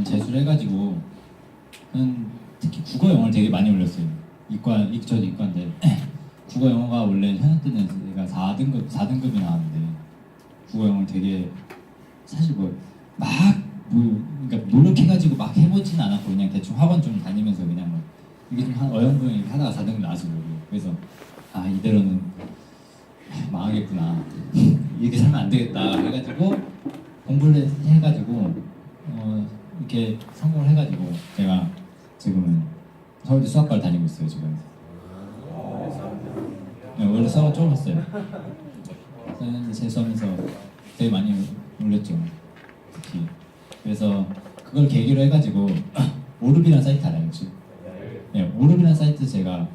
재수를 해가지고 특히 국어 영어를 되게 많이 올렸어요. 저도 이과인데 국어 영어가 원래 현역 때는 제가 4등급이 나왔는데 국어 영어를 되게 사실 그러니까 노력해가지고 막 해보진 않았고 그냥 대충 학원 좀 다니면서 그냥 뭐 이게 좀 어영부영 이렇게 하다가 4등급 나왔어요. 그래서 이대로는 망하겠구나 이렇게 살면 안 되겠다 해가지고 공부를 해가지고 이렇게 성공을 해가지고 제가 지금은 서울대 수학과를 다니고 있어요 지금. 네, 원래 수학을 조금 했어요. 재수하면서 되게 많이 올렸죠 특히. 그래서 그걸 계기로 해가지고 오르비라는 사이트 알아요 혹시? 네, 오르비라는 사이트 제가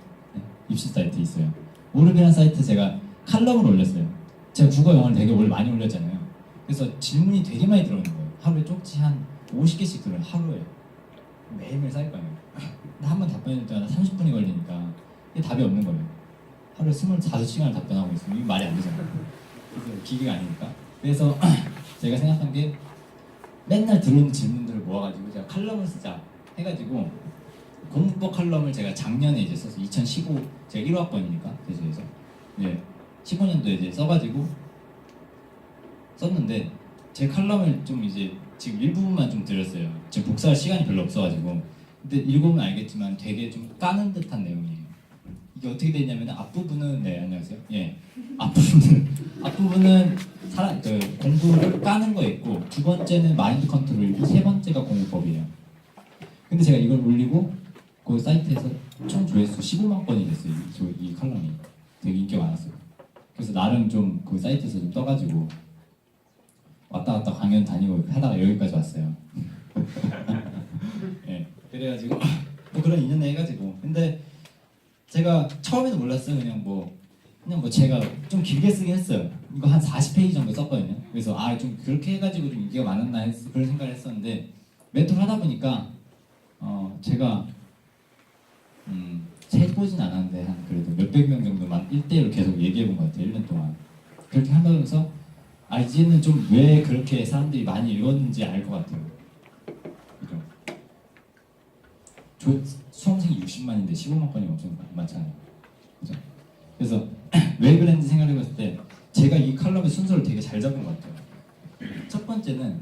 입시 사이트 있어요. 오르비라는 사이트 제가 칼럼을 올렸어요. 제가 국어 영어를 되게 원래 많이 올렸잖아요. 그래서 질문이 되게 많이 들어오는 거예요. 하루에 쪽지 한 50개씩 들어요. 하루에 매일매일 쌓일 거 아니에요. 근데 한 번 답변할 때마다 30분이 걸리니까 이게 답이 없는 거예요. 하루에 25시간을 답변하고 있으면 이게 말이 안 되잖아요. 그래서 기계가 아니니까. 그래서 제가 생각한 게 맨날 들어오는 질문들을 모아가지고 제가 칼럼을 쓰자 해가지고 공부법 칼럼을 제가 작년에 이제 써서 2015 제가 1호학번이니까 대수에서 15년도에 이제 써가지고 썼는데 제 칼럼을 좀 이제 지금 일부분만 좀 드렸어요. 지금 복사할 시간이 별로 없어가지고. 근데 읽으면 알겠지만 되게 좀 까는 듯한 내용이에요. 이게 어떻게 되냐면 앞부분은 안녕하세요. 앞부분은 공부를 까는 거 있고 두 번째는 마인드 컨트롤이고 세 번째가 공부법이에요. 근데 제가 이걸 올리고 그 사이트에서 총 조회수 15만 건이 됐어요. 이 칼럼이 되게 인기가 많았어요. 그래서 나름 좀 그 사이트에서 좀 떠가지고 왔다 갔다 강연 다니고 하다가 여기까지 왔어요. 그래가지고 뭐 그런 인연을 해가지고. 근데 제가 처음에는 몰랐어요. 그냥 뭐 제가 좀 길게 쓰긴 했어요. 이거 한 40페이지 정도 썼거든요. 그래서 좀 그렇게 해가지고 좀 인기가 많았나 그런 생각을 했었는데 멘토를 하다 보니까 제가 세보진 않았는데 한 그래도 몇백 명 정도만 1대1로 계속 얘기해본 것 같아요. 1년 동안. 그렇게 하면서 이제는 좀 왜 그렇게 사람들이 많이 읽었는지 알 것 같아요. 그죠? 수험생이 60만인데 15만 건이 엄청 많잖아요. 그죠? 그래서 왜 그랬는지 생각해봤을 때 제가 이 칼럼의 순서를 되게 잘 잡은 것 같아요. 첫 번째는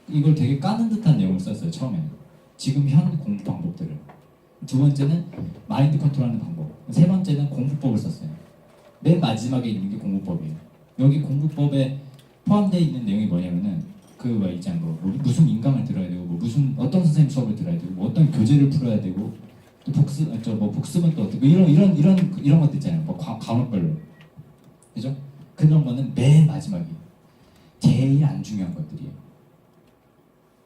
이걸 되게 까는 듯한 내용을 썼어요. 처음에는 지금 현 공부 방법들을. 두 번째는 마인드 컨트롤하는 방법. 세 번째는 공부법을 썼어요. 맨 마지막에 있는 게 공부법이에요. 여기 공부법에 포함되어 있는 내용이 뭐냐면은 무슨 인강을 들어야 되고 무슨 어떤 선생님 수업을 들어야 되고 어떤 교재를 풀어야 되고 또 복습은 또 어떻게 이런 것도 있잖아요. 과목별로. 그죠? 그런 거는 맨 마지막이에요. 제일 안 중요한 것들이에요.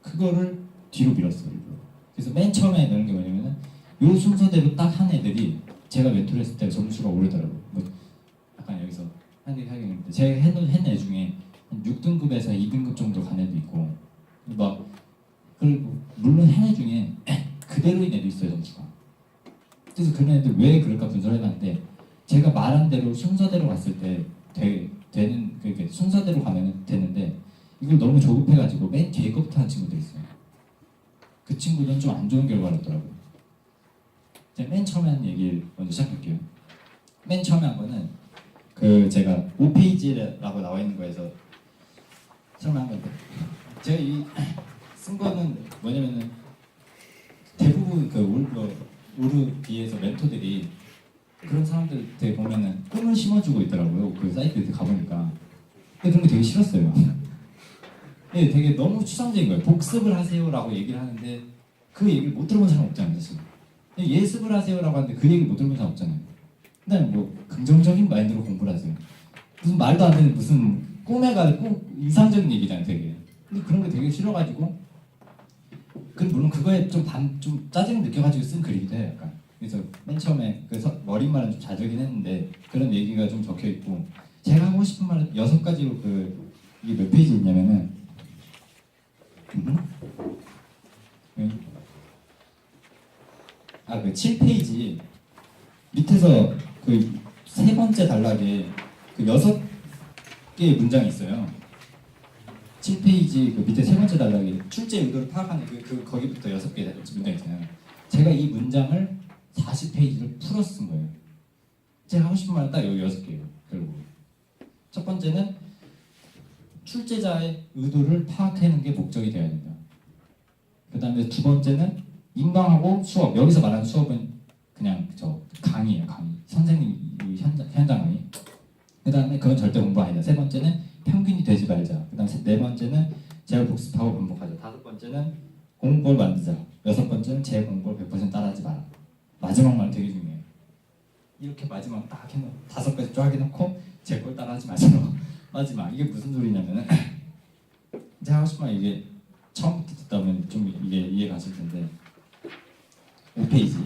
그거를 뒤로 밀었어요. 그래서 맨 처음에 넣은 게 뭐냐면은 요 순서대로 딱 한 애들이 제가 멘토를 했을 때 점수가 오르더라고요. 약간 여기서 한 얘기 하겠는데 제가 한 애 중에 한 6등급에서 2등급 정도 간 애도 있고 그리고 물론 한 애 중에 그대로인 애도 있어요. 점수가. 그래서 그런 애들 왜 그럴까 분석을 해봤는데 제가 말한 대로 순서대로 갔을 때 그러니까 순서대로 가면 되는데 이걸 너무 조급해가지고 맨 뒤에 거부터 한 친구들이 있어요. 그 친구들은 좀 안 좋은 결과를 얻더라고요. 제가 맨 처음에 한 얘기를 먼저 시작할게요. 맨 처음에 한 거는 제가 5페이지라고 나와 있는 거에서 설명한 건데 제가 쓴 거는 뭐냐면은 대부분 오르비에서 멘토들이 그런 사람들한테 보면은 꿈을 심어주고 있더라고요. 그 사이트에 가보니까. 근데 그런 게 되게 싫었어요. 되게 너무 추상적인 거예요. 복습을 하세요라고 얘기를 하는데 그 얘기를 못 들어본 사람 없잖아요, 사실. 예습을 하세요라고 하는데 그 얘기를 못 들어본 사람 없잖아요. 그다음에 긍정적인 마인드로 공부를 하세요. 무슨 말도 안 되는 무슨 이상적인 얘기잖아요, 되게. 근데 그런 게 되게 싫어가지고 물론 그거에 좀 짜증을 느껴가지고 쓴 글이기도 해요, 약간. 그래서 맨 처음에 머릿말은 좀 자르긴 했는데 그런 얘기가 좀 적혀 있고 제가 하고 싶은 말은 6가지로 이게 몇 페이지 있냐면은 그 7페이지 밑에서 세 번째 단락에 6개의 문장이 있어요. 7페이지 그 밑에 세 번째 단락에 출제 의도를 파악하는 거기부터 6개 문장 있잖아요. 제가 이 문장을 40페이지를 풀어서 쓴 거예요. 제가 하고 싶은 말은 딱 여기 6개예요. 결국 첫 번째는 출제자의 의도를 파악하는 게 목적이 되어야 된다. 그 다음에 두 번째는 인강하고 수업, 여기서 말하는 수업은 그냥 강의예요. 강의. 선생님 현장 강의. 그 다음에 그건 절대 공부 아니다. 세 번째는 평균이 되지 말자. 그 다음 네 번째는 재복습하고 반복하자. 다섯 번째는 공부를 만들자. 여섯 번째는 제 공부를 100% 따라하지 마라. 마지막 말 되게 중요해요. 이렇게 마지막 딱 해놓고 5가지 쫙 해놓고 제 걸 따라하지 마시고 마지막 이게 무슨 소리냐면은 제가 하고 싶은 말 이게 처음부터 듣다 보면 좀 이게 이해가 가실 텐데 5페이지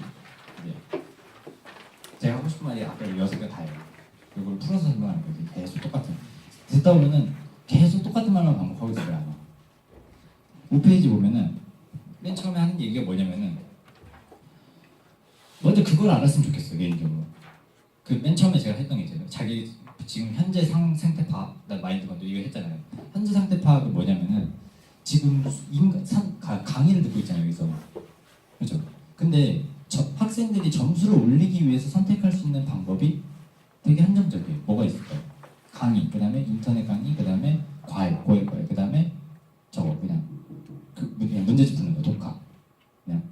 제가 하고 싶은 말이 아까 6개 다예요. 이걸 풀어서 설명하는 거지. 계속 똑같은 듣다 보면은 계속 똑같은 말만 반복하고 있어요. 아마 5페이지 보면은 맨 처음에 하는 얘기가 뭐냐면은 먼저 그걸 알았으면 좋겠어요. 개인적으로 그 맨 처음에 제가 했던 게 있어요. 자기 지금 현재 상태 파악, 나 마인드 건도 이거 했잖아요. 현재 상태 파악은 뭐냐면은 지금 강의를 듣고 있잖아요. 여기서 그렇죠. 근데 학생들이 점수를 올리기 위해서 선택할 수 있는 방법이 되게 한정적이에요. 뭐가 있을까요? 강의, 그 다음에 인터넷 강의, 그 다음에 고액 과외, 그 다음에 그냥 문제집 푸는 거, 독학. 그냥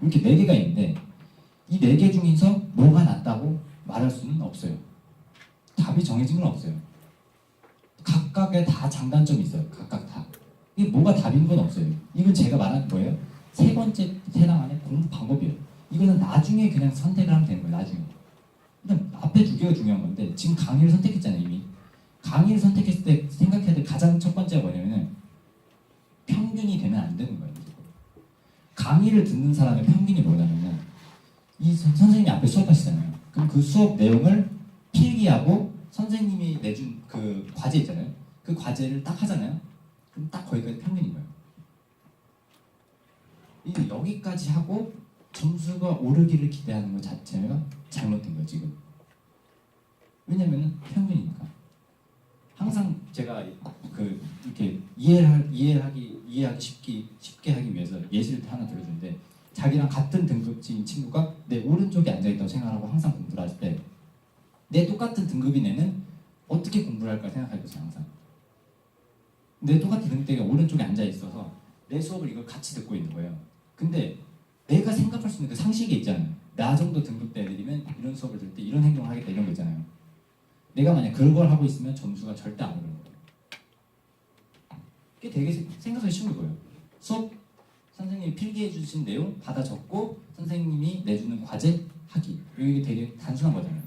이렇게 4개가 있는데 이 4개 중에서 뭐가 낫다고 말할 수는 없어요. 답이 정해진 건 없어요. 각각의 다 장단점이 있어요. 각각 다. 이게 뭐가 답인 건 없어요. 이건 제가 말하는 거예요. 세 번째 해당 안에 공부 방법이에요. 이거는 나중에 그냥 선택을 하면 되는 거예요. 나중에. 그냥 앞에 2개가 중요한 건데 지금 강의를 선택했잖아요. 이미. 강의를 선택했을 때 생각해야 될 가장 첫 번째가 뭐냐면은 평균이 되면 안 되는 거예요. 강의를 듣는 사람의 평균이 뭐냐면은 이 선생님이 앞에 수업하시잖아요. 그럼 그 수업 내용을 필기하고 선생님이 내준 그 과제 있잖아요. 그 과제를 딱 하잖아요. 그럼 딱 거기까지 평균인 거예요. 이게 여기까지 하고 점수가 오르기를 기대하는 것 자체가 잘못된 거예요. 지금. 왜냐면은 평균이니까. 항상 제가 이렇게 이해하기 쉽게 하기 위해서 예시를 하나 들어주는데 자기랑 같은 등급인 친구가 내 오른쪽에 앉아있다고 생각하고 항상 공부를 할 때 내 똑같은 등급인 애는 어떻게 공부를 할까 생각해보세요. 항상 내 똑같은 등급대가 오른쪽에 앉아있어서 내 수업을 이걸 같이 듣고 있는 거예요. 근데 내가 생각할 수 있는 그 상식이 있잖아요. 나 정도 등급대 애들이면 이런 수업을 들을 때 이런 행동을 하겠다 이런 거 있잖아요. 내가 만약 그걸 하고 있으면 점수가 절대 안 오르는 거예요. 그게 되게 생각하기 쉬운 거예요. 수업 선생님이 필기해 주신 내용 받아 적고 선생님이 내주는 과제 하기. 이게 되게 단순한 거잖아요.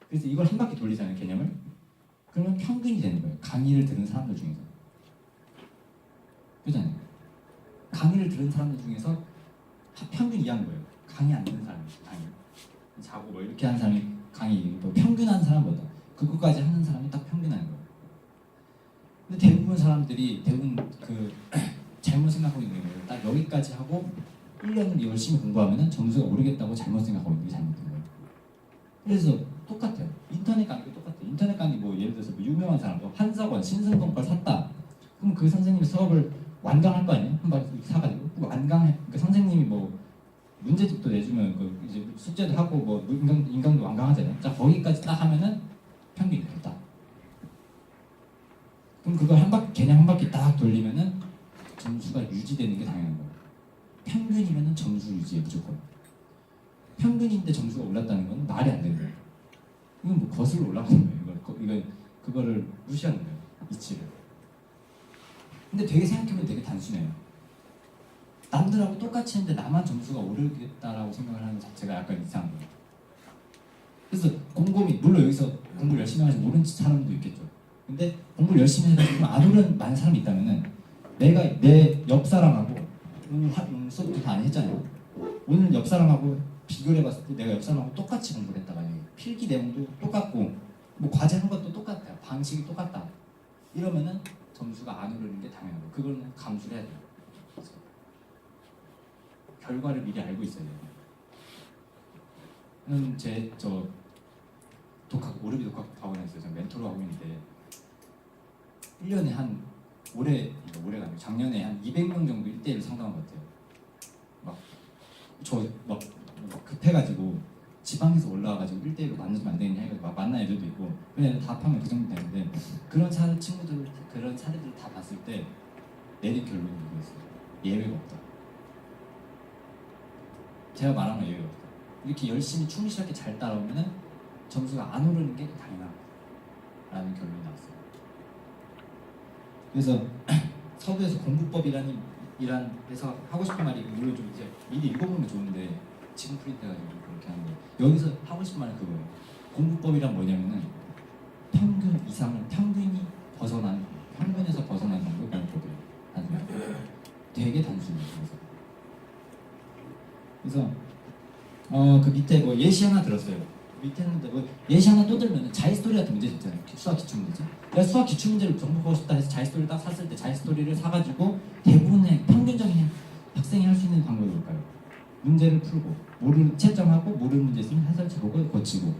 그래서 이걸 한 바퀴 돌리잖아요. 개념을. 그러면 평균이 되는 거예요. 강의를 듣는 사람들 중에서. 그렇잖아요. 강의를 들은 사람들 중에서 평균 이하인 거예요. 강의 안 듣는 사람이 강의 자고 뭐 이렇게 하는 사람이 강의 뭐 평균한 사람보다 그거까지 하는 사람이 딱 평균하는 거예요. 근데 대부분 사람들이 잘못 생각하고 있는 거예요. 딱 여기까지 하고 1년을 열심히 공부하면 점수가 오르겠다고 잘못 생각하고 있는 게 잘못된 거예요. 그래서 똑같아요. 인터넷 강의도 똑같아요. 인터넷 강의 뭐 예를 들어서 뭐 유명한 사람 뭐 한석원, 신승권 걸 샀다. 그럼 그 선생님이 수업을 완강할 거 아니에요? 한 번 사가지고 그러니까 선생님이 뭐 문제집도 내주면 이제 숙제도 하고 뭐 인강도 완강하잖아요. 자 거기까지 딱 하면은 평균이 됐다. 그럼 그걸 개념 한 바퀴 딱 돌리면은 점수가 유지되는 게 당연한 거예요. 평균이면은 점수 유지에 무조건. 평균인데 점수가 올랐다는 건 말이 안 되는 거예요. 이건 뭐 거슬러 올라가는 거예요. 그거를 무시하는 거예요. 이치를. 근데 되게 생각해보면 되게 단순해요. 남들하고 똑같이 했는데 나만 점수가 오르겠다라고 생각을 하는 것 자체가 약간 이상한 거예요. 그래서 곰곰이 물론 여기서 공부를 열심히 하지 모르는 사람도 있겠죠. 근데 공부를 열심히 해가지고 안 오른 많은 사람이 있다면은 내가 내 옆 사람하고 오늘 수업도 다 안 했잖아요. 오늘 옆 사람하고 비교를 해봤을 때 내가 옆 사람하고 똑같이 공부를 했다 만약에 필기 내용도 똑같고 뭐 과제 한 것도 똑같아요. 방식이 똑같다. 이러면은 점수가 안 오르는 게 당연하고 그거는 감수를 해야 돼요. 결과를 미리 알고 있어야 돼요. 저 오르비 독학 학원에서 제가 멘토로 하고 있는데 1년에 한 올해가 아니고 작년에 한 200명 정도 1대1로 상담한 것 같아요. 막 급해가지고 지방에서 올라와가지고 1대1로 만나면 안 되겠냐 해가지고 막 만난 애들도 있고 그냥 다 합하면 그 정도 되는데 그런 친구들 그런 사례들을 다 봤을 때 내린 결론이 이거였어요. 예외가 없다. 제가 말한 건 예외가 없다. 이렇게 열심히 충실하게 잘 따라오면은 점수가 안 오르는 게 당연하다라는 결론이 나왔어요. 그래서 서두에서 공부법이란 해서 하고 싶은 말이 물론 좀 이제 미리 읽어보면 좋은데 지금 프린트해가지고 그렇게 하는데 여기서 하고 싶은 말은 그거예요. 공부법이란 뭐냐면은 평균 이상을 평균에서 벗어난 방법이 공부법이에요. 단순히 되게 단순해요. 그래서 그 밑에 뭐 예시 하나 들었어요. 밑에는 뭐 예시 하나 또 들면 자이스토리 같은 문제 있잖아요. 수학 기출문제죠. 내가 수학 기출문제를 정복하고 싶다 해서 자이스토리를 딱 샀을 때 자이스토리를 사가지고 대부분의 평균적인 학생이 할 수 있는 방법이 뭘까요? 문제를 풀고 채점하고 모르는 문제 있으면 해설지 보고 고치고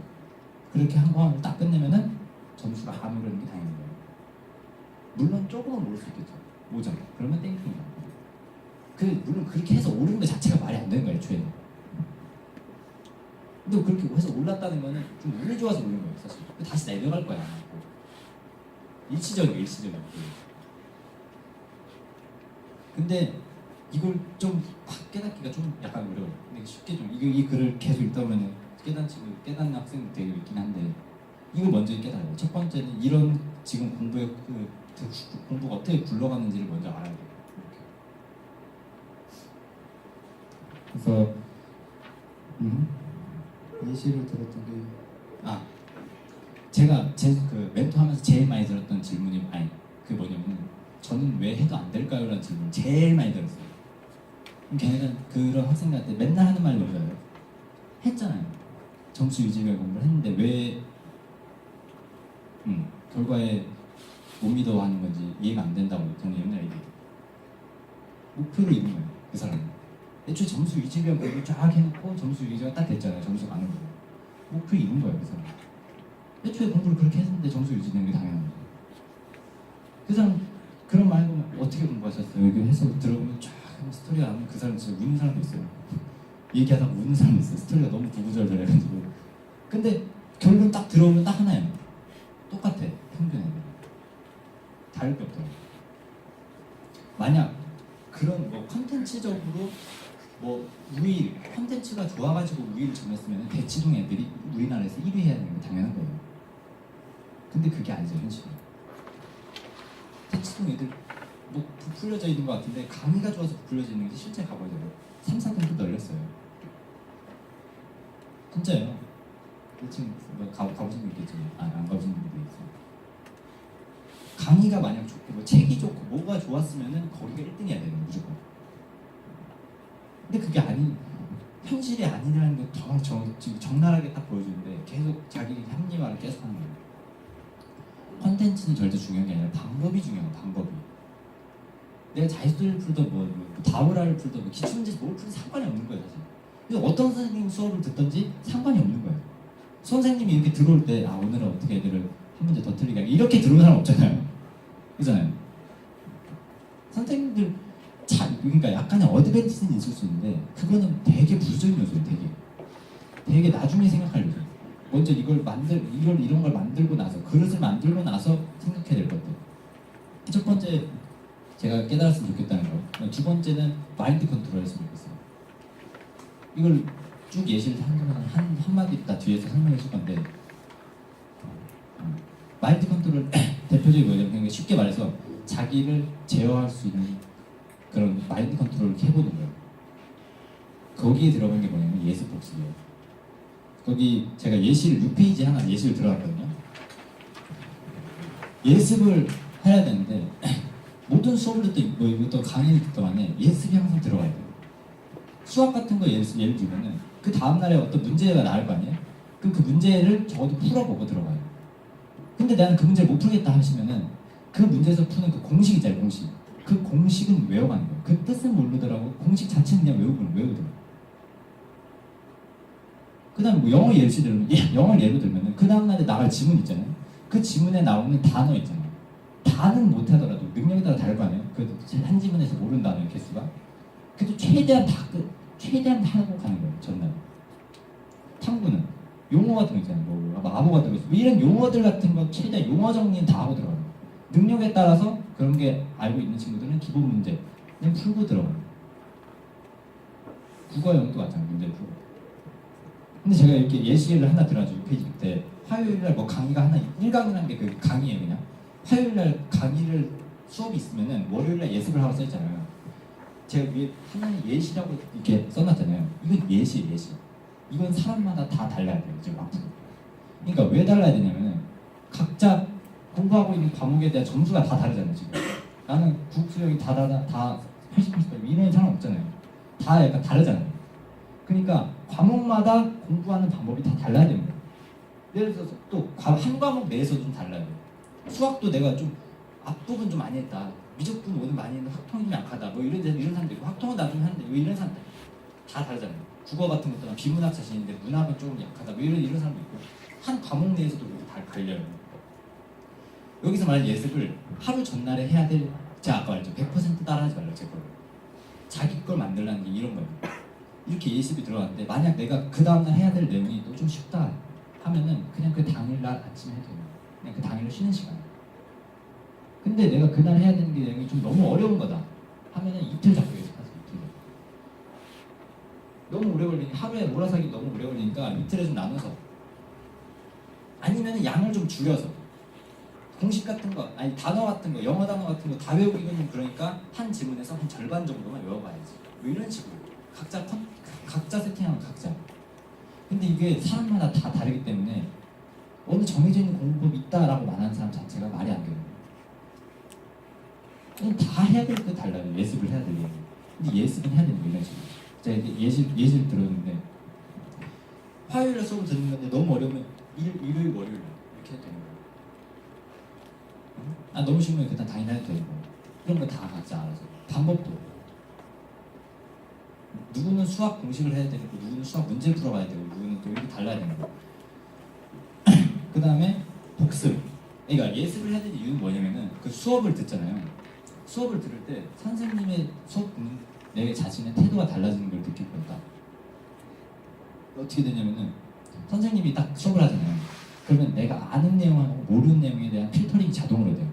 그렇게 한 과목을 딱 끝내면은 점수가 안 오르는 게 당연한 거예요. 물론 조금은 오를 수 있겠죠. 5점. 그러면 땡큐입니다. 물론 그렇게 해서 오르는 것 자체가 말이 안 되는 거예요, 애초에. 근데 그렇게 해서 올랐다는 거는 좀 운이 좋아서 오른 거예요, 사실. 다시 내려갈 거야. 일시적이에요. 근데 이걸 좀 확 깨닫기가 좀 약간 어려워요. 근데 쉽게 좀 이 글을 계속 읽다 보면 깨닫는 학생들 되게 있긴 한데 이걸 먼저 깨달아야 돼요. 첫 번째는 이런 지금 공부가 어떻게 굴러가는지를 먼저 알아야 돼요. 그래서 예시를 들었던 게 제가 그 멘토하면서 제일 많이 들었던 질문이 뭐냐면 저는 왜 해도 안 될까요? 라는 질문을 제일 많이 들었어요. 걔네는 그런 학생들한테 맨날 하는 말이 뭐예요? 했잖아요. 점수 유지를 공부를 했는데 왜 결과에 못 믿어 하는 건지 이해가 안 된다고 저는 옛날에 얘기해요. 목표를 잃은 거예요. 그 사람은. 애초에 점수 유지를 공부를 쫙 해놓고 점수 유지가 딱 됐잖아요. 점수가 안 오르고. 목표 잃은 거예요. 그 사람. 애초에 공부를 그렇게 했는데 점수 유지되는 게 당연한 거예요. 그 사람 그런 말 보면 어떻게 공부하셨어요? 여기 해서 들어보면 쫙 스토리가 나오면 그 사람 진짜 우는 사람도 있어요. 얘기하다가 우는 사람도 있어요. 스토리가 너무 구구절절해가지고. 근데 결론 딱 들어오면 딱 하나예요. 똑같아. 평균에. 다를 게 없더라고요. 만약 그런 뭐 컨텐츠적으로 컨텐츠가 좋아가지고 우위를 점했으면 대치동 애들이 우리나라에서 1위 해야 되는 게 당연한 거예요. 근데 그게 아니죠, 현실은. 대치동 애들 부풀려져 있는 것 같은데 강의가 좋아서 부풀려져 있는 게 실제 가보죠. 3, 4등급 널렸어요. 진짜요. 지금 가보신 분 있겠지만 안 가보신 분도 있어요. 강의가 만약 좋고 책이 좋고 뭐가 좋았으면은 거기가 1등 해야 되는 무조건. 근데 그게 현실이 아니라는 게 지금 적나라하게 딱 보여주는데 계속 자기 합리화를 계속 하는 거예요. 컨텐츠는 절대 중요한 게 아니라 방법이 중요한 거예요. 방법이. 내가 자유스토리를 풀든 다우라를 풀든 기출문제 뭘 풀든 상관이 없는 거예요, 사실. 그래서 어떤 선생님 수업을 듣든지 상관이 없는 거예요. 선생님이 이렇게 들어올 때 오늘은 어떻게 애들을 한 문제 더 틀리게 이렇게 들어오는 사람 없잖아요. 그잖아요. 선생님들 그러니까 약간의 어드밴티지는 있을 수 있는데 그거는 되게 부수적인 요소예요. 되게 나중에 생각할 요소. 먼저 이런 걸 만들고 나서 그릇을 만들고 나서 생각해야 될 것들. 첫 번째 제가 깨달았으면 좋겠다는 거. 두 번째는 마인드 컨트롤 했으면 좋겠어요. 이걸 쭉 예시를 한마디 다 뒤에서 설명해 줄 건데 마인드 컨트롤 대표적인 뭐냐면 쉽게 말해서 자기를 제어할 수 있는 그런 마인드 컨트롤을 해보는 거예요. 거기에 들어간 게 뭐냐면 예습 복습이에요. 거기 제가 6페이지 하나 예시를 들어갔거든요. 예습을 해야 되는데 모든 수업을 듣든 이것도 강의를 듣든 간에 예습이 항상 들어가야 돼요. 수학 같은 거 예를 들면은 그 다음날에 어떤 문제가 나올 거 아니에요? 그 문제를 적어도 풀어보고 들어가요. 근데 나는 그 문제를 못 풀겠다 하시면은 그 문제에서 푸는 그 공식 있잖아요. 그 공식은 외워가는 거예요. 그 뜻은 모르더라고 공식 자체는 그냥 외우더라고요. 그 다음에 영어 예로 들면은 그 다음날에 나갈 지문 있잖아요. 그 지문에 나오는 단어 있잖아요. 다는 못하더라도 능력에 따라 다를 거 아니에요. 그래도 한 지문에서 모른다는 개수가. 그래도 최대한 다 하고 가는 거예요. 전날. 탐구는 용어 같은 거 있잖아요. 뭐 마모가 들어있어. 뭐 이런 용어들 같은 거 최대한 용어 정리는 다 하고 들어가요. 능력에 따라서 그런 게 알고 있는 친구들은 기본 문제 그냥 풀고 들어가요. 국어 영도 마찬가지 문제 풀고. 근데 제가 이렇게 예시를 하나 들어가지고 6페이지 때 화요일날 뭐 강의가 하나 1강이라는 게 그 강의예요. 그냥 화요일날 강의를 수업이 있으면은 월요일날 예습을 하고 써있잖아요. 제가 위에 하나는 예시라고 이렇게 써놨잖아요. 이건 예시. 이건 사람마다 다 달라야 돼요. 지금 앞으로. 그러니까 왜 달라야 되냐면은 각자 공부하고 있는 과목에 대한 점수가 다 다르잖아요. 지금 나는 국수형이 다 80, 80 이런 상관없잖아요. 다 약간 다르잖아요. 그러니까 과목마다 공부하는 방법이 다 달라야 됩니다. 예를 들어서 또 한 과목 내에서도 좀 달라요. 수학도 내가 좀 앞부분 좀 많이 했다. 미적분 오늘 많이 했는데 확통이 좀 약하다. 뭐 이런 사람도 있고 확통은 나중에 하는데 왜 이런 사람들 다 다르잖아요. 국어 같은 것도 비문학 자신인데 문학은 조금 약하다. 뭐 이런 사람도 있고 한 과목 내에서도 그렇게 다 갈려요. 여기서 말하는 예습을 하루 전날에 해야 될 제가 아까 말했죠. 100% 따라하지 말라고 제 걸로. 자기 걸 만들라는 게 이런 거예요. 이렇게 예습이 들어갔는데 만약 내가 그 다음날 해야 될 내용이 또 좀 쉽다 하면은 그냥 그 당일날 아침에 해도 돼요. 그냥 그 당일날 쉬는 시간. 근데 내가 그날 해야 되는 게 내용이 좀 너무 어려운 거다 하면은 이틀 잡고 예습하세요. 이틀. 너무 오래 걸리니 하루에 몰아서기 너무 오래 걸리니까 이틀에 좀 나눠서 아니면은 양을 좀 줄여서 공식 같은 거 아니 단어 같은 거 영어 단어 같은 거 다 외우기는 좀 그러니까 한 지문에서 한 절반 정도만 외워봐야지. 뭐 이런 식으로 각자 세팅하는 각자. 근데 이게 사람마다 다 다르기 때문에 어느 정해져 있는 공부법이 있다라고 말하는 사람 자체가 말이 안 돼요. 그냥 다 해야 될 때 달라요. 예습을 해야 돼요. 근데 예습은 해야 되는 거예요. 이런 식으로. 제가 이제 예시를 들었는데 화요일에 수업을 듣는 건데 너무 어려우면 일요일, 월요일 이렇게 해도 되는 거예요. 아 너무 쉬우면 그냥 당연히 해도 되고 이런 거 다 각자 알아서. 방법도 누구는 수학 공식을 해야 되고 누구는 수학 문제 풀어봐야 되고 누구는 또 이렇게 달라야 되는 거예요. 그 다음에 복습. 그러니까 예습을 해야 되는 이유는 뭐냐면은 그 수업을 듣잖아요. 수업을 들을 때 선생님의 수업 듣는 내 자신의 태도가 달라지는 걸 느낄 거다. 어떻게 되냐면은 선생님이 딱 수업을 하잖아요. 그러면 내가 아는 내용하고 모르는 내용에 대한 필터링이 자동으로 돼요.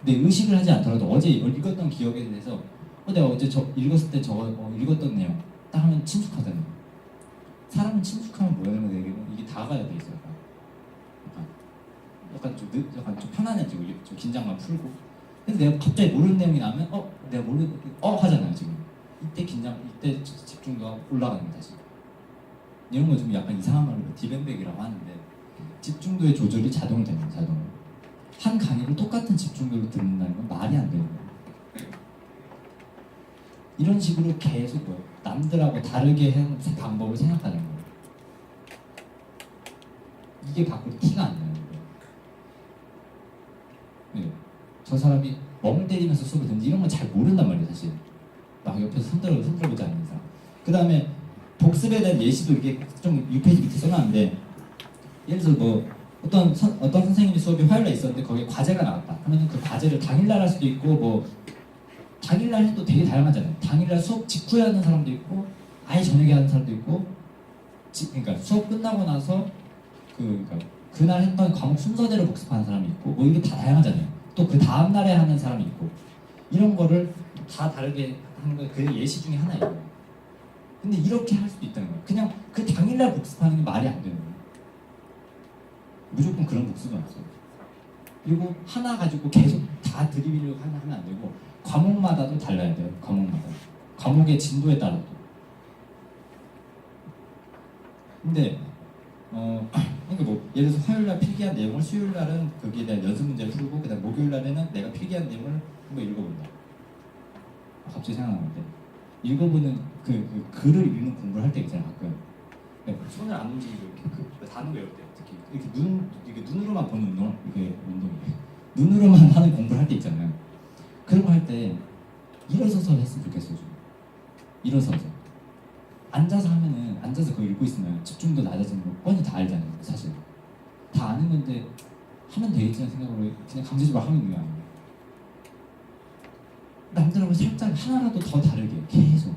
근데 의식을 하지 않더라도 어제 읽었던 기억에 대해서 내가 어제 읽었을 때 저거 읽었던 내용 딱 하면 친숙하잖아요. 사람은 친숙하면 뭐냐면 이게 다가야 돼 있어요. 약간 좀 편안해지고 좀 긴장감 풀고. 그래서 내가 갑자기 모르는 내용이 나면 내가 모르는 하잖아요. 지금 이때 집중도가 올라가는 거 다시. 이런 거 좀 약간 이상한 말로 디벤백이라고 하는데 집중도의 조절이 자동으로 되는 거예요. 자동으로. 한 강의를 똑같은 집중도로 듣는다는 건 말이 안 되는 거예요. 이런 식으로 계속 남들하고 다르게 하는 방법을 생각하는 거예요. 이게 밖으로 티가 안 나는 거예요. 네. 저 사람이 멍 때리면서 수업을 듣는지 이런 건 잘 모른단 말이에요. 사실 막 옆에서 손들어보지 않는 이상. 그 다음에 복습에 대한 예시도 이렇게 좀 6페이지 밑에 써놨는데 예를 들어서 뭐 어떤 선생님이 수업이 화요일에 있었는데 거기에 과제가 나왔다 하면 그 과제를 당일날 할 수도 있고 뭐 당일날 해도 되게 다양하잖아요. 당일날 수업 직후에 하는 사람도 있고 아예 저녁에 하는 사람도 있고 그러니까 수업 끝나고 나서 그러니까 그날 했던 과목 순서대로 복습하는 사람이 있고 뭐 이게 다 다양하잖아요. 또 그 다음날에 하는 사람이 있고 이런 거를 다 다르게 하는 게 그 예시 중에 하나예요. 근데 이렇게 할 수도 있다는 거예요. 그냥 그 당일날 복습하는 게 말이 안 되는 거예요. 무조건 그런 복습은 없어요. 그리고 하나 가지고 계속 다 들이밀려고 하면 안 되고 과목마다도 달라야 돼요. 과목의 진도에 따라도. 근데 그러니까 뭐 예를 들어서 화요일날 필기한 내용을 수요일날은 거기에 대한 연습 문제를 풀고 그다음 목요일날에는 내가 필기한 내용을 한번 읽어본다. 갑자기 생각나는데 읽어보는 그 글을 읽는 공부를 할 때 있잖아요. 가끔 손을 안 움직이고 이렇게 다는 거 외울 때 특히 이렇게 눈으로만 보는 운동 이게 운동이에요. 눈으로만 하는 공부를 할 때 있잖아요. 그런 거 할 때 일어서서 했으면 좋겠어요. 좀. 일어서서 앉아서 하면은 앉아서 그거 읽고 있으면 집중도 낮아지는 거 뻔히 다 알잖아요. 사실 다 아는 건데 하면 되겠지라는 생각으로 그냥 강제적으로 하는 거예요. 남들하고 살짝 하나라도 더 다르게 계속.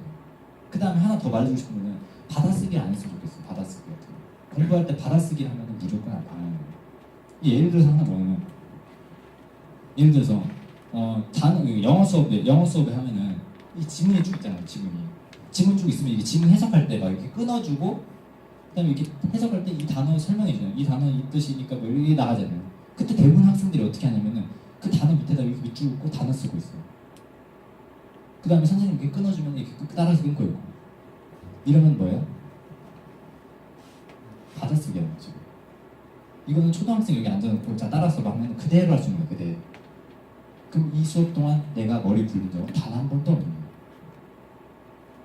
그 다음에 하나 더 말해주고 싶은 거는 받아쓰기 안 했으면 좋겠어. 받아쓰기 같은 거. 공부할 때 받아쓰기 하면은 무조건 안 하는 거예요. 예를 들어서 하나 뭐냐면, 예를 들어서 단어 영어 수업에 하면은 이 지문이 쭉 있잖아요. 지문 쭉 있으면 이게 지문 해석할 때 막 이렇게 끊어주고, 그다음에 이렇게 해석할 때 이 단어 설명해 주잖아요. 이 단어 이 뜻이니까 뭐 이게 나가잖아요. 그때 대부분 학생들이 어떻게 하냐면은 그 단어 밑에다 이렇게 밑줄 긋고 단어 쓰고 있어요. 그 다음에 선생님 이렇게 끊어주면 이렇게 따라서 끊고 있고. 이러면 뭐예요? 받아쓰기야 지금. 이거는 초등학생 여기 앉아놓고 자 따라서 막 하면 그대로 할 수 있는 거야. 그대로. 그럼 이 수업 동안 내가 머리 굴린 적은 단 한 번도 없는 거예요.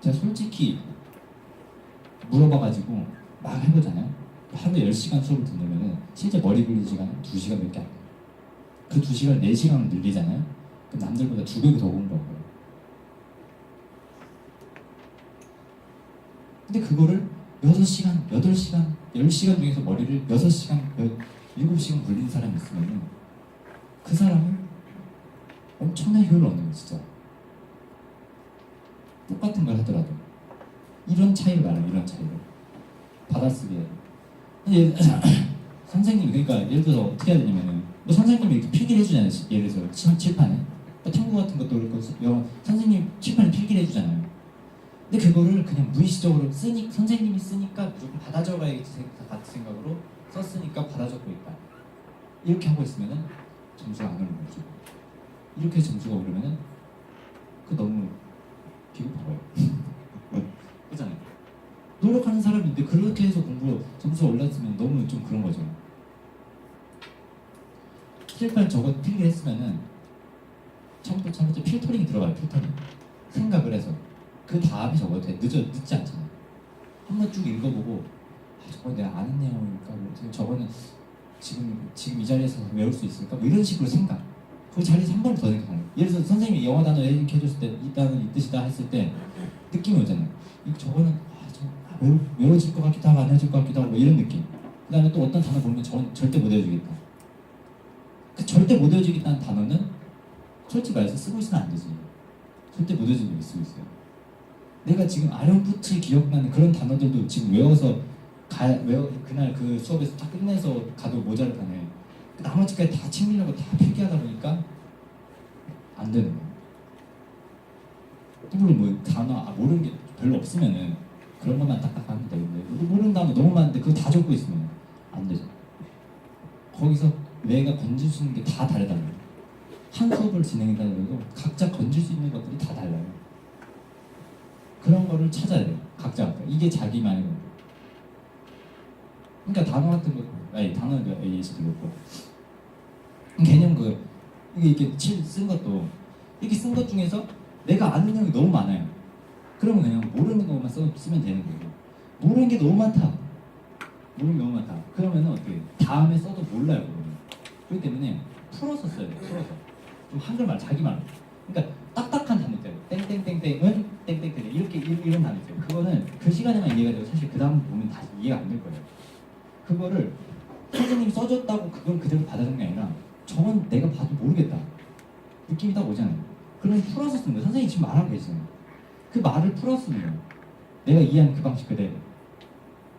제가 솔직히 물어봐가지고 막 해보잖아요. 하루에 10시간 수업을 듣는다면 실제 머리 굴린 시간은 2시간밖에 안 돼요. 그 2시간을 4시간을 늘리잖아요. 그럼 남들보다 2배 더 공부한 거예요. 근데 그거를 6시간, 8시간, 10시간 중에서 머리를 6시간, 7시간 굴린 사람이 있으면 그 사람은 엄청난 효율을 얻는 거예요. 진짜 똑같은 걸 하더라도 이런 차이를 말해요. 이런 차이를 받아쓰기에. 선생님이 그러니까 예를 들어서 어떻게 해야 되냐면은 뭐 선생님이 이렇게 필기를 해주잖아요. 예를 들어서 칠판에 탐구 같은 것도 그렇고 선생님 칠판에 필기를 해주잖아요. 근데 그거를 그냥 무의식적으로 선생님이 쓰니까 무조건 받아 적어야겠지 같은 생각으로 썼으니까 받아 적고 있다. 이렇게 하고 있으면은 점수가 안 오르는 거죠. 이렇게 점수가 오르면은 그 너무 비겁하고요. 그렇잖아요. 노력하는 사람인데 그렇게 해서 공부 점수가 올랐으면 너무 좀 그런 거죠. 칠판 저거 필기했으면은 처음부터 필터링이 들어가요. 필터링. 생각을 해서. 그 다음에 적어도 돼. 늦지 않잖아요. 한번 쭉 읽어보고 저거 내가 아는 내용이니까 뭐 저거는 지금 이 자리에서 외울 수 있을까? 뭐 이런 식으로 생각. 그 자리에서 한 번 더 생각하는 거예요. 예를 들어서 선생님이 영어 단어 이렇게 해줬을 때 이 단어는 이 뜻이다 했을 때 느낌이 오잖아요. 저거는 외워질 것 같기도 하고 안 외워질 것 같기도 하고 뭐 이런 느낌. 그 다음에 또 어떤 단어 보면 저건 절대 못 외워주겠다. 그 절대 못 외워주겠다는 단어는 솔직히 말해서 쓰고 있으면 안 되지. 절대 못 외워주는 게 쓰고 있어요. 내가 지금 아령부치 기억나는 그런 단어들도 지금 외워서 그날 그 수업에서 다 끝내서 가도 모자르다네. 나머지까지 다 챙기려고 다 필기하다 보니까 안 되는 거예요. 물론 뭐 단어 모르는 게 별로 없으면은 그런 것만 딱딱 하면 되는데 모르는 단어 너무 많은데 그거 다 적고 있으면 안 되죠. 거기서 내가 건질 수 있는 게 다 다르다는 거예요. 한 수업을 진행한다고 해도 각자 건질 수 있는 것들이 다 달라요. 그런 거를 찾아야 돼요. 각자. 이게 자기만의 거. 그러니까 단어 같은 거, 단어가 예시도 그렇고 개념 이게 이렇게 쓴 것도 이렇게 쓴 것 중에서 내가 아는 내용이 너무 많아요. 그러면 그냥 모르는 것만 쓰면 되는 거예요. 모르는 게 너무 많다. 그러면은 어떻게 다음에 써도 몰라요. 그러면. 그렇기 때문에 풀어서 써야 돼요. 풀어서 좀 한글말 자기 말. 그러니까 딱딱한 단어 있잖아요. 땡땡땡땡은 땡땡땡 이런 단어 있어요. 그거는 그 시간에만 이해가 되고 사실 그 다음 보면 다시 이해가 안 될 거예요. 그거를 선생님이 써줬다고 그걸 그대로 받아들이는 게 아니라 저건 내가 봐도 모르겠다. 느낌이 딱 오잖아요. 그러면 풀어서 쓰는 거예요. 선생님이 지금 말하고 계시잖아요. 그 말을 풀어서 쓰는 거예요. 내가 이해하는 그 방식 그대로.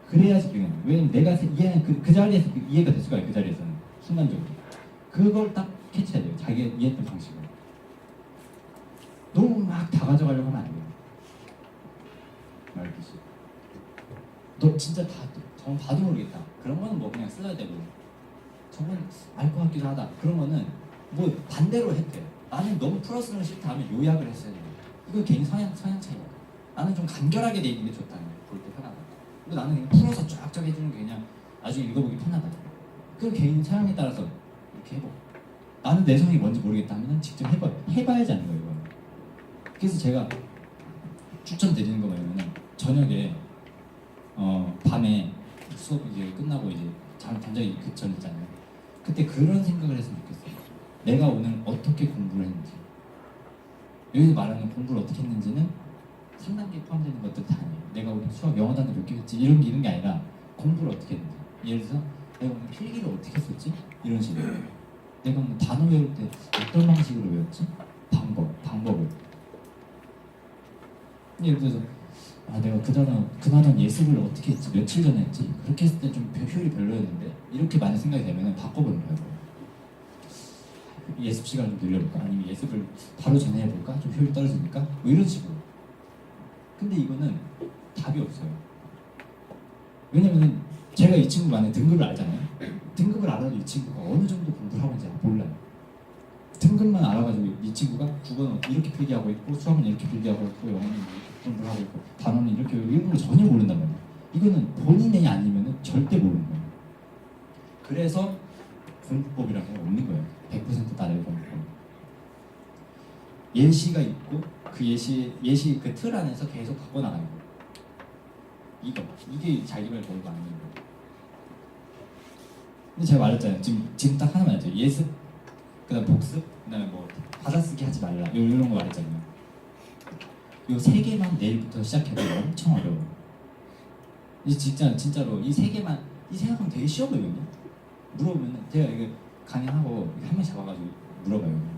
그래야지 그냥. 왜냐면 내가 이해하는 그 자리에서 이해가 됐을 거예요. 그 자리에서는. 순간적으로. 그걸 딱 캐치해야 돼요. 자기가 이해했던 방식으로. 너무 막 다 가져가려고 하면 안 돼요. 말듯이. 너 진짜 저건 봐도 모르겠다. 그런 거는 뭐 그냥 써야 되고 저건 알 것 같기도 하다. 그런 거는 뭐 반대로 해도 돼요. 나는 너무 풀어 쓰는 거 싫다 하면 요약을 했어야 돼요. 이거 개인 성향 차이야. 나는 좀 간결하게 돼 있는 게 좋다. 볼 때 편하다. 근데 나는 그냥 풀어서 쫙쫙 해주는 게 그냥 나중에 읽어보기 편하다. 그 개인 사양에 따라서 이렇게 해보. 나는 내 성이 뭔지 모르겠다 하면 직접 해봐야지 아는 거예요. 이거는. 그래서 제가 추천드리는 거 뭐냐면 저녁에 밤에 수업 이제 끝나고 이제 잠자기 그 전이잖아요. 그때 그런 생각을 했으면 좋겠어요. 내가 오늘 어떻게 공부를 했는지. 여기서 말하는 공부를 어떻게 했는지는 3단계에 포함되는 것들 다 아니에요. 내가 오늘 수학 영어 단어 몇 개 했지 이런 게 아니라 공부를 어떻게 했는지. 예를 들어서 내가 오늘 필기를 어떻게 했었지? 이런 식으로. 내가 오늘 단어 외울 때 어떤 방식으로 외웠지? 방법을. 예를 들어서 내가 그날은 예습을 어떻게 했지, 며칠 전에 했지, 그렇게 했을 때 좀 효율이 별로였는데, 이렇게 많이 생각이 되면 바꿔보는 거예요. 예습 시간을 좀 늘려볼까, 아니면 예습을 바로 전에 해볼까, 좀 효율이 떨어지니까, 뭐 이런 식으로. 근데 이거는 답이 없어요. 왜냐면은 제가 이 친구 만약 등급을 알잖아요. 등급을 알아도 이 친구가 어느 정도 공부를 하고 있는지 몰라요. 등급만 알아가지고 이 친구가 국어는 이렇게 필기하고 있고, 수학은 이렇게 필기하고 있고, 영어는 이렇게 공부를 하고 있고, 단어는 이렇게, 이런 걸 전혀 모른단 말이에요. 이거는 본인이 아니면 절대 모르는 거예요. 그래서 공부법이라는 게 없는 거예요. 100% 따르는 공부법. 예시가 있고, 그 예시 그 틀 안에서 계속 바꿔나가는 거예요. 이게 자기를 거의 맞는 거예요. 근데 제가 말했잖아요. 지금 딱 하나만 했죠. 예습, 그다음 복습, 그다음에 뭐 받아쓰기 하지 말라, 이런 거 말했잖아요. 요 세 개만 내일부터 시작해도 엄청 어려워요. 진짜로 이 세 개만, 이 생각하면 되게 쉬워 보이거든요. 물어보면 제가 이거 강의하고 한 명 잡아가지고 물어봐요.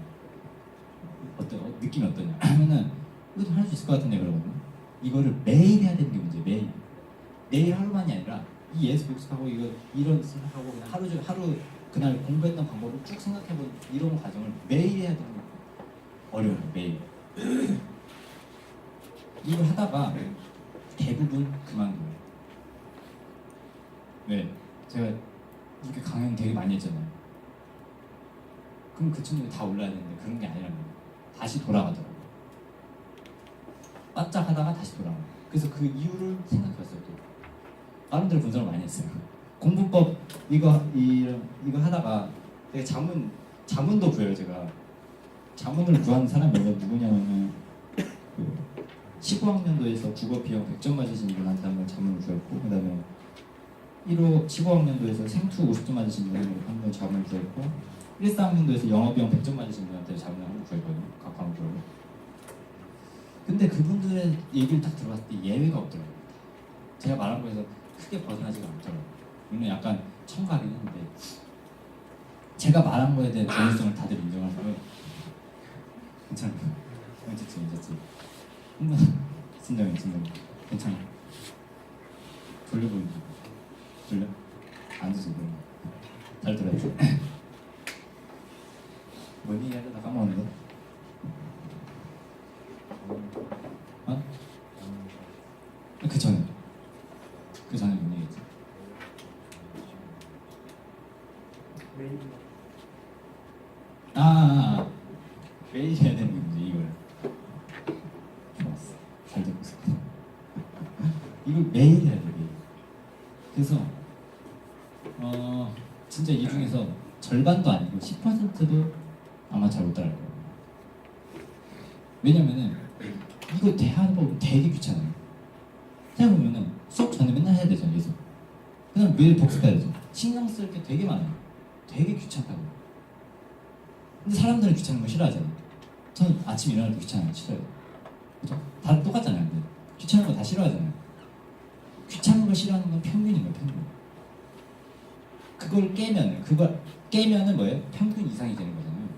느낌이 어떠냐 하면은 이것도 할 수 있을 것 같은데 그러거든요. 이거를 매일 해야 되는 게 문제예요. 매일 하루만이 아니라 이 예습 복습하고 이런 생각하고 그냥 하루 그날 공부했던 방법을 쭉 생각해본 이런 과정을 매일 해야 되는 거 어려워요. 매일. 이걸 하다가 대부분 그만둬요. 네, 제가 이렇게 강연 되게 많이 했잖아요. 그럼 그 친구들이 다 올라야 되는데 그런 게 아니라는 거예요. 다시 돌아가더라고요. 바짝 하다가 다시 돌아가요. 그래서 그 이유를 생각해봤어요. 또 나름대로 분석을 많이 했어요. 공부법 이거 하다가 되게 자문도 구해요. 제가 자문을 구한 사람이 누구냐면은 그 15학년도에서 국어 비영 100점 맞으신 분한테 한번 자문을 구했고, 그 다음에 15학년도에서 생투 50점 맞으신 분한테 한번 자문을 구했고, 14학년도에서 영어 비영 100점 맞으신 분한테 자문을 한번 구했거든요. 각 과목별로. 근데 그분들의 얘기를 딱 들어봤을 때 예외가 없더라고요. 제가 말한 거에서 크게 벗어나지가 않더라고요. 물론 약간 첨가하긴 했는데, 제가 말한 거에 대한 중요성을 다들 인정하고요. 괜찮아요. 괜찮지. 진정해. 괜찮아. 졸려 보이지? 졸려? 앉으세요. 잘 들어야죠. 뭔 얘기 하려다 까먹었는데? 어? 그 전에 뭔 얘기했지? 매일 해야 되는 게 문제. 이걸 좋았어. 잘 듣고 있어. 이걸 매일 해야 돼. 매일. 그래서 진짜 이 중에서 절반도 아니고 10%도 아마 잘 못 따라할 거예요. 왜냐면은 이거 대하는 법은 되게 귀찮아요. 생각해보면은 수업 전에 맨날 해야 되잖아요. 계속. 그다음 매일 복습해야 되죠. 신경 쓸 게 되게 많아요. 되게 귀찮다고. 근데 사람들은 귀찮은 거 싫어하잖아요. 저는 아침 일어날 때 귀찮아요. 싫어요. 그죠? 다 똑같잖아요. 근데 귀찮은 거 다 싫어하잖아요. 귀찮은 걸 싫어하는 건 평균인 거예요. 평균. 그걸 깨면은 뭐예요? 평균 이상이 되는 거잖아요.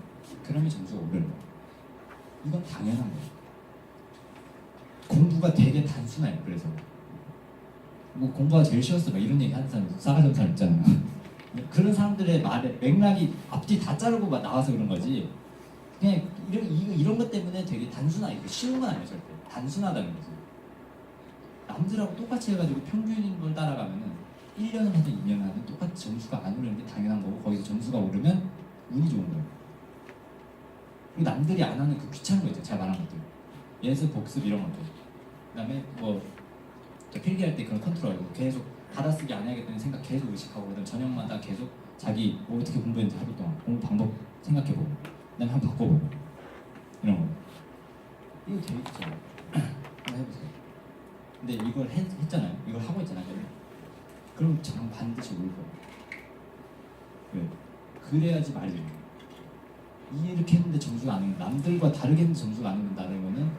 그러면 점수가 오르는 거예요. 이건 당연한 거예요. 공부가 되게 단순해요. 그래서 뭐 공부가 제일 쉬웠어, 막 이런 얘기 하는 사람, 싸가지 없는 사람 있잖아요. 그런 사람들의 말에 맥락이 앞뒤 다 자르고 막 나와서 그런 거지. 그냥 이런 것 때문에 되게 단순하게 쉬운 건 아니에요. 절대 단순하다는 거지. 남들하고 똑같이 해가지고 평균인 걸 따라가면은 1년을 하든 2년을 하든 똑같이 점수가 안 오르는 게 당연한 거고, 거기서 점수가 오르면 운이 좋은 거예요. 그리고 남들이 안 하는 그 귀찮은 거 있죠. 제가 말한 것들, 예습, 복습 이런 것들. 그다음에 뭐 필기할 때 그런 컨트롤, 계속 받아쓰기 안 해야겠다는 생각 계속 의식하고, 그다음 저녁마다 계속 자기 뭐 어떻게 공부했는지 하루 동안 공부 방법 생각해보고, 그다음에 한번 바꿔보고, 이런 거. 이거 되게 귀찮아요. 한번 해보세요. 근데 이걸 했잖아요. 이걸 하고 있잖아요. 그럼 저는 반드시 올 거예요. 왜? 그래야지 말이 돼요. 이렇게 했는데 점수가 안 오는, 남들과 다르게 했는데 점수가 안 오는다는 거는,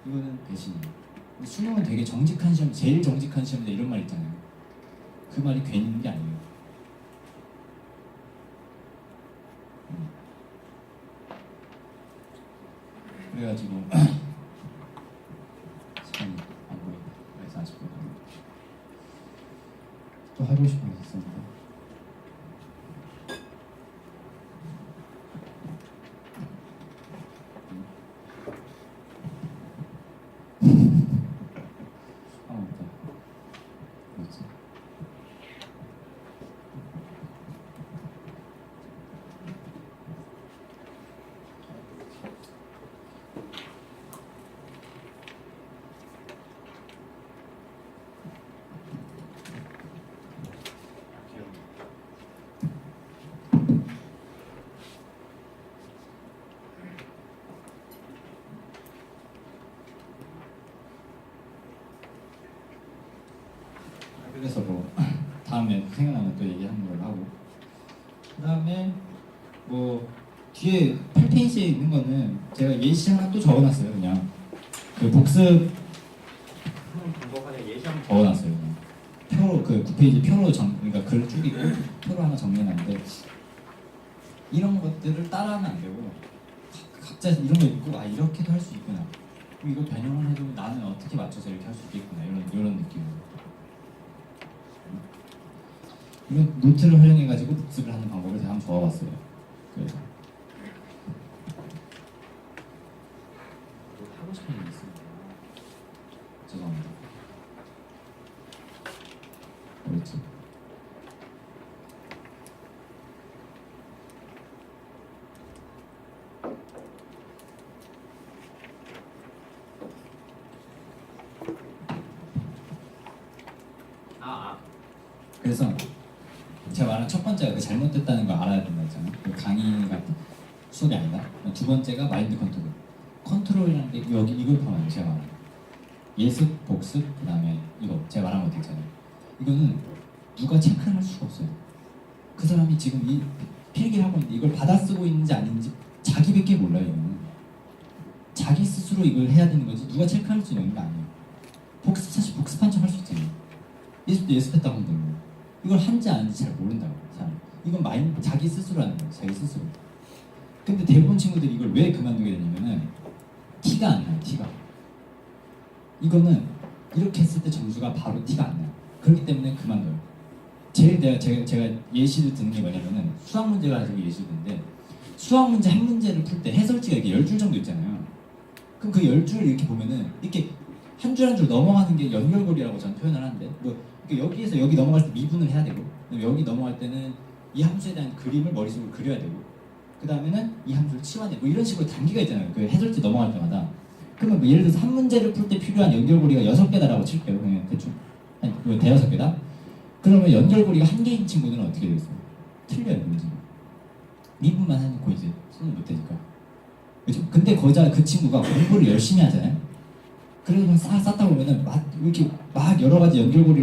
이거는 배신이에요. 수능은 되게 정직한 시험, 제일 정직한 시험인데 이런 말 있잖아요. 그 말이 괜히 있는 게 아니에요. 그래가지고 시간이 안 보여. 그래서 아직 또 하고 싶은 게 있었는데. 아 맞다. 뭐지? 그래서 뭐 다음에 생각나면 또 얘기하는 걸로 하고, 그다음에 뭐 뒤에 8페이지에 있는 거는 제가 예시 하나 또 적어놨어요. 그냥 그 복습 방법하는 예시 한번 적어놨어요. 그냥 표로 그 9페이지 표로 그러니까 글을 줄이고 표로 하나 정리해놨는데, 이런 것들을 따라하면 안 되고 각자 이런 거 읽고 아 이렇게도 할 수 있구나, 이거 변형을 해도 나는 어떻게 맞춰서 이렇게 할 수 있겠구나, 이런 느낌으로. 이런 노트를 활용해가지고 복습을 하는 방법을 제가 한번 적어봤어요. 그래서 뭐 하고 싶은 게 있습니다. 죄송합니다. 뭐였지? 그래서 제가 말한 첫 번째가 그 잘못됐다는 걸 알아야 된다 했잖아요. 그 강의가 수업이 아니다. 두 번째가 마인드 컨트롤. 컨트롤이라는 게 여기 이걸 포함해요. 제가 말한 예습, 복습, 그 다음에 이거 제가 말한 것도 있잖아요. 이거는 누가 체크를 할 수가 없어요. 그 사람이 지금 이 필기를 하고 있는데 이걸 받아 쓰고 있는지 아닌지 자기밖에 몰라요. 이거는 자기 스스로 이걸 해야 되는 거지 누가 체크할 수 있는 게 아니에요. 복습, 사실 복습한 척 할 수 있잖아요. 예습도 예습했다고 하면 되고, 이걸 한지 아닌지 잘 모른다고 사람. 이건 자기 스스로 하는 거예요. 자기 스스로. 근데 대부분 친구들이 이걸 왜 그만두게 되냐면은 티가 안 나요. 티가. 이거는 이렇게 했을 때 점수가 바로 티가 안 나요. 그렇기 때문에 그만둬요. 제일 제가 예시를 드는 게 뭐냐면은 수학 문제가 가지고 예시를 드는데, 수학 문제 한 문제를 풀 때 해설지가 이렇게 10줄 정도 있잖아요. 그럼 그 10줄을 이렇게 보면은 이렇게 한 줄 한 줄 넘어가는 게 연결고리라고 저는 표현을 하는데, 뭐 여기에서 여기 넘어갈 때 미분을 해야 되고, 여기 넘어갈 때는 이 함수에 대한 그림을 머릿속으로 그려야 되고, 그 다음에는 이 함수를 치환해, 뭐 이런 식으로 단계가 있잖아요. 그 해설지 넘어갈 때마다. 그러면 뭐 예를 들어서 한 문제를 풀 때 필요한 연결고리가 6개다라고 칠게요. 그냥 대충 한 대여섯 개다. 그러면 연결고리가 한 개인 친구는 어떻게 되겠어요? 틀려요, 문제가. 미분만 해놓고 이제 손을 못 대니까. 그렇죠? 근데 거자 그 친구가 공부를 열심히 하잖아요. 그래서 쌓다 보면은 이렇게 막 여러 가지 연결고리를